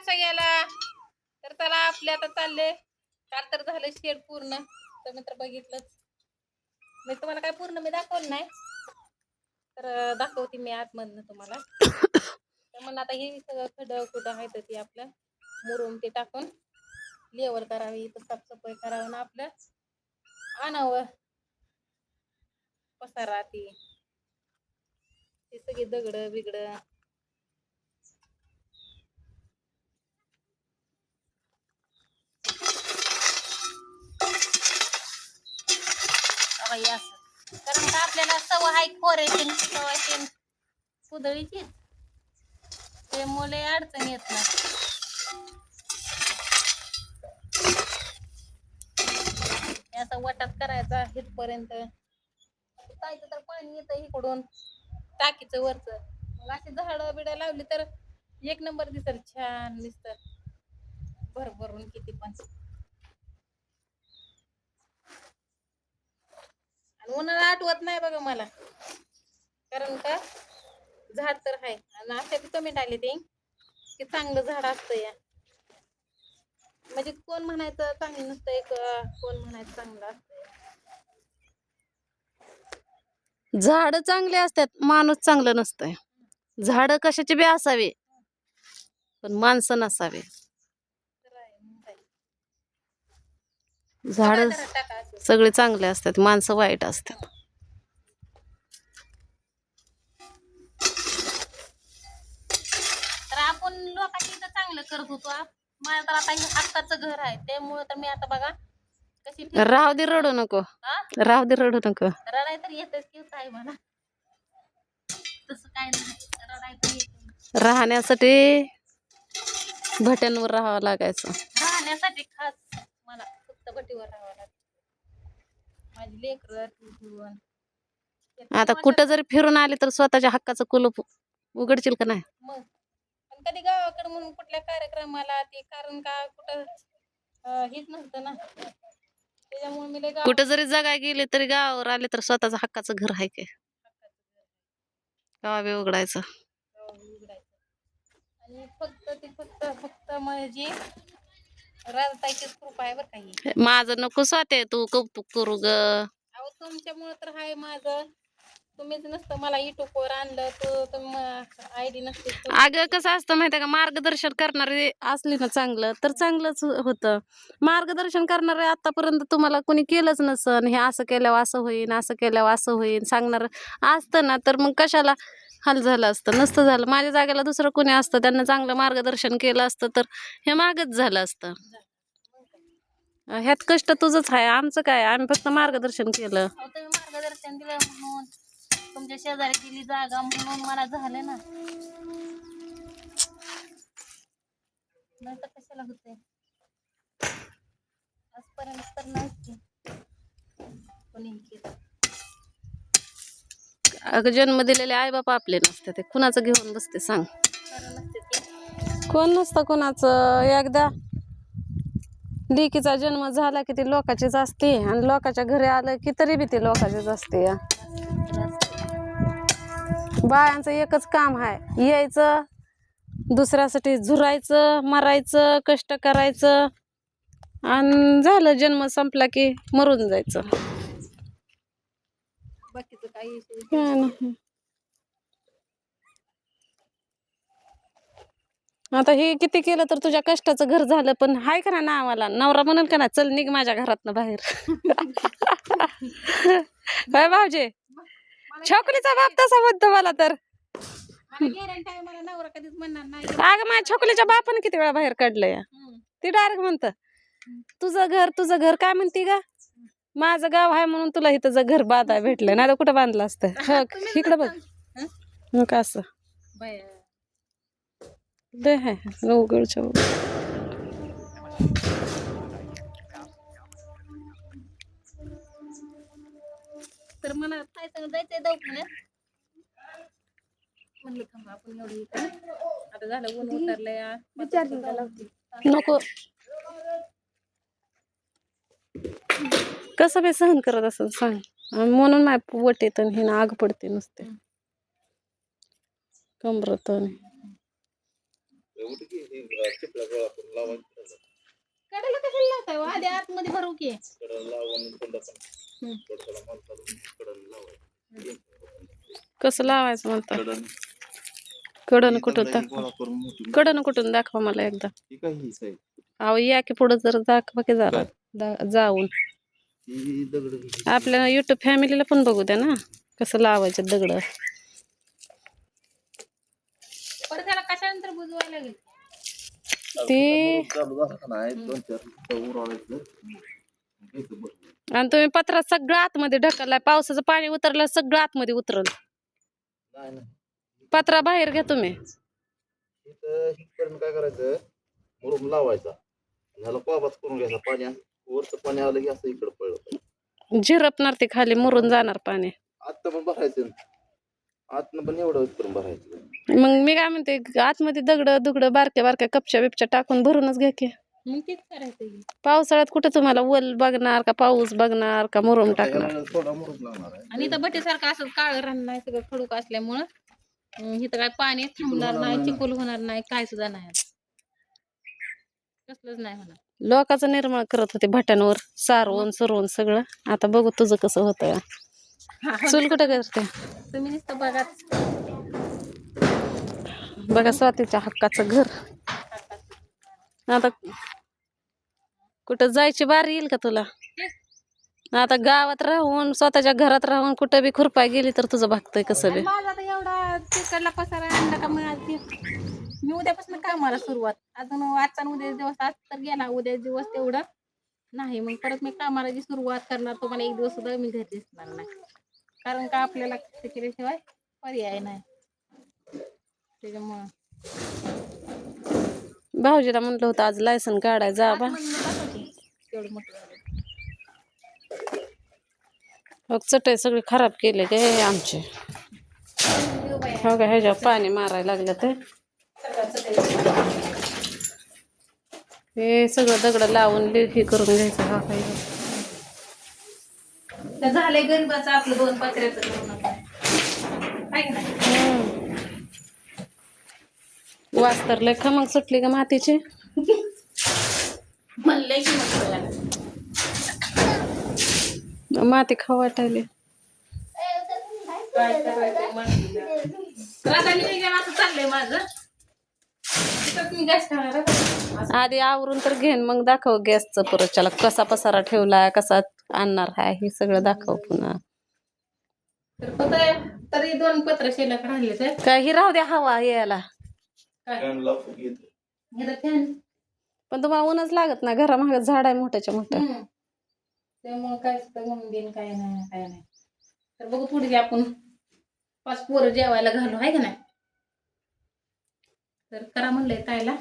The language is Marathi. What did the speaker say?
सगळ्याला. तर चला आपले आता चालले. काल तर झालं शेड पूर्ण. तुम्ही तर बघितलंच. मी तुम्हाला काय पूर्ण मी दाखवलं नाही. तर दाखवते मी आतमधनं तुम्हाला. तर मग आता हे सगळं खडं कुठं आहे तर ती आपलं मुरुम ते टाकून लेवल करावी, इथं साफसफाई करावं ना आपलं आणावं पसारा ती सगळी दगड बिगड. असं कारण का आपल्याला सवय आहे खोऱ्याची सवय कुदळीची, त्यामुळे अडचण येत नाही. असं वाटत करायचा इथपर्यंत जायचं तर पाणी येतं इकडून टाकीचं वरच. मग अशी झाडं बिडं लावली तर एक नंबर दिसल, छान दिसत भरभरून किती पण. आणि उन्हाळा आठवत नाही बघा मला, कारण का झाड तर आहे. आणि अशा बी कमेंट आली ते की चांगलं झाड असतं या, म्हणजे कोण म्हणायचं चांगलं नसतंय, कोण म्हणायचं चांगलं असतंय. झाड चांगले असतात, माणूस चांगलं नसतंय. झाड कशाची बी असावी पण माणसं नसावे. झाड सगळे चांगले असतात, माणसं वाईट असतात. तर आपण लोकांची इथं चांगलं करत होतो. माझं तर आता हे हक्काचं घर आहे, त्यामुळे तर मी आता बघा कशी राहू दे रडू नको, राहू दे रडू नको. रडाय तर येतच की काय म्हणा, तसं काय नाही, रडाय तर येत. राहण्यासाठी भट्यांवर राहावं लागायचं. राहण्यासाठी खास मला फक्त भटीवर राहावं लागतं. माझी लेकरं आता कुठं जरी फिरून आले तर स्वतःच्या हक्काचं कुलूप उघडशील का नाही? मग कधी गावाकडे म्हणून कुठल्या कार्यक्रमाला ते, कारण का कुठं हेच नसतं ना, त्याच्यामुळे मी कुठं जरी जगाय गेले तरी गावावर आले तर स्वतःचं हक्काचं घर आहे की गावा बी उघडायचं. आणि फक्त म्हणजे राजताईचीच कृपा आहे बरं काही. माझं नको स्वाते तू कौतुक करू ग. अहो तुमच्यामुळे तर हाय माझं. तुम्हीच नसतं मला युट्यूबवर आणलं तर आयडी नसते. अगं कसं असतं माहितीये का, मार्गदर्शन करणारे असली ना चांगलं तर चांगलंच होतं. मार्गदर्शन करणारे आतापर्यंत तुम्हाला कोणी केलंच नसन. हे असं केल्यावर असं होईन, असं केल्यावर असं होईन सांगणार असतं ना, तर मग कशाला हाल झालं असतं, नसतं झालं. माझ्या जागेला दुसरं कोणी असतं, त्यांना चांगलं मार्गदर्शन केलं असतं तर हे मागच झालं असतं. ह्यात कष्ट तुझंच आहे, आमचं काय, आम्ही फक्त मार्गदर्शन केलं. तुम्ही मार्गदर्शन दिलं म्हणून, तुमच्या शेजारी दिली जागा म्हणून मला झालं ना, नाही तर कशाला होते आजपर्यंत तर नसते कोणी केलं. अगं जन्म दिलेले आई बाप आपले नसते, ते कुणाचं घेऊन बसते सांग? कोण नसतं कुणाचं. एकदा लेकीचा जन्म झाला की ती लोकाचीच असते, आणि लोकाच्या घरी आलं की तरी बी ती लोकाचीच असते. बायांचं एकच काम आहे, यायचं दुसऱ्यासाठी झुरायचं, मरायचं, कष्ट करायचं, आणि झालं जन्म संपला की मरून जायचं. बाकीचं काही आता हे किती केलं तर तुझ्या कष्टाचं घर झालं, पण हाय का ना नावाला नवरा म्हणेल का ना, चल निघ माझ्या घरातनं बाहेर. बाय भाऊजी, छोकलीचा बाप तसा म्हणतो मला तर. अगं माझ्या छोकलीच्या बापाने किती वेळा बाहेर काढलंय, ती डायरेक्ट म्हणत तुझं घर काय म्हणते का, माझं गाव आहे म्हणून तुला इथं घर बांधाय भेटलं, नाही तर कुठं बांधलं असतं. इकडं बघ मग असं लय आहे उघडच्या. तर मला काय जायचंय दवाखान्यात, म्हणलं थांबा आपण एवढी आता झालं ऊन उतरलंय. नको कसं बी सहन करत असं सांग, म्हणून माय वट येत हे ना आग पडते नुसते कमरत. कडेला कशाला लावताय हो? आधी आतमध्ये भरू की. कसं लावायचं म्हणता? कडन कुठून दाखवा, कडन कुठून दाखवा मला एकदा. अहो या की पुढं जर दाखवा की जरा जाऊन. आपल्या युट्यूब फॅमिलीला पण बघू द्या ना कसं लावायचं दगड. परत त्याला कशानंतर बुजवायला लागेल. ते आणि तुम्ही पत्रा सगळं आतमध्ये ढकललाय. पावसाचं पाणी उतरलं सगळं आतमध्ये उतरल. पत्रा बाहेर घ्या तुम्ही. काय करायचं, मुरुम लावायचा, ह्याला पाबाच करून घ्यायचा. पाणी वरचं पाणी आलं की असं इकडं पडलं, झिरपणार ते खाली मुरून जाणार पाणी. आतनं पण भरायचं, आतनं पण एवढं इथपर्यंत भरायचं. मग मी काय म्हणते आतमध्ये दगड दुगड बारक्या बारक्या कपच्या बिपच्या टाकून भरूनच घ्या की. मग तेच करायचं की. पावसाळ्यात कुठे तुम्हाला वल बघणार का पाऊस बघणार का मुरुम टाकणार. ह्याला थोडा मुरुम लागणार आहे. आणि इथं बटेसारखं असं काळं राहणार नाही, सगळं खडूक असल्यामुळं इथं काय पाणी थांबणार नाही, चिखल होणार नाही, काय सुद्धा नाही आता. कसलंच नाही होणार. लोकांचं निर्मळ करत होते भट्यांवर सारवून सुरवून सगळं. आता बघू तुझं कसं होतंय. चूल कुठं करते तुम्ही नुसतं बघा. बघा स्वातीच्या हक्काचं घर. आता कुठं जायची बारी येईल का तुला? आता गावात राहून स्वतःच्या घरात राहून कुठं बी खुरपाय गेली तर तुझं भागतंय कसं बी. माझा आता एवढा तिकडला पसारा आणला का मग मी उद्यापासून कामाला सुरुवात. अजून आजचा आणि उद्या दिवस आज तर गेला, उद्या दिवस तेवढं नाही. मग परत मी कामाला जी सुरुवात करणार तुम्हाला एक दिवस सुद्धा मी घरी दिसणार नाही. कारण का आपल्याला ते केल्याशिवाय पर्याय नाही. त्याच्यामुळं भाऊजीला म्हणलं होतं आज लायसन काढाय जा बा. तेवढं मोठं झालं. चटई सगळी खराब केले गे आमचे. हो का ह्याच्यावर पाणी मारायला लागलं ते. हे सगळं दगड लावून हे करून घ्यायचं. हा काय झालंय गरीबाचं आपलं 2 पत्र्याचं करून काय की नाही. वास तर लय खमंग सुटली का मातीची. म्हणलंय की मग माती खाऊ वाटायली. काय करायचं म्हणलं. तर आता नियोजन असं चाललंय माझं. तिथंच मी गॅस ठेवणार. आधी आवरून तर घेन मग दाखव गॅसचं परत त्याला कसा पसारा ठेवलाय कसा आणणार आहे हे सगळं दाखव पुन्हा. तर पत्र तरी 2 पत्र शिल्लक राहिले तर काय ही राहू द्या हवा यायला. पण तुम्हाला ऊनच लागत ना घरामागे झाड आहे मोठ्याच्या मोठ्या. त्यामुळे काय सुद्धा म्हणून देईन काय नाही. तर बघू थोडी आपण 5 पोरं जेवायला घालू आहे का नाही. तर करा म्हणलंय ताईला.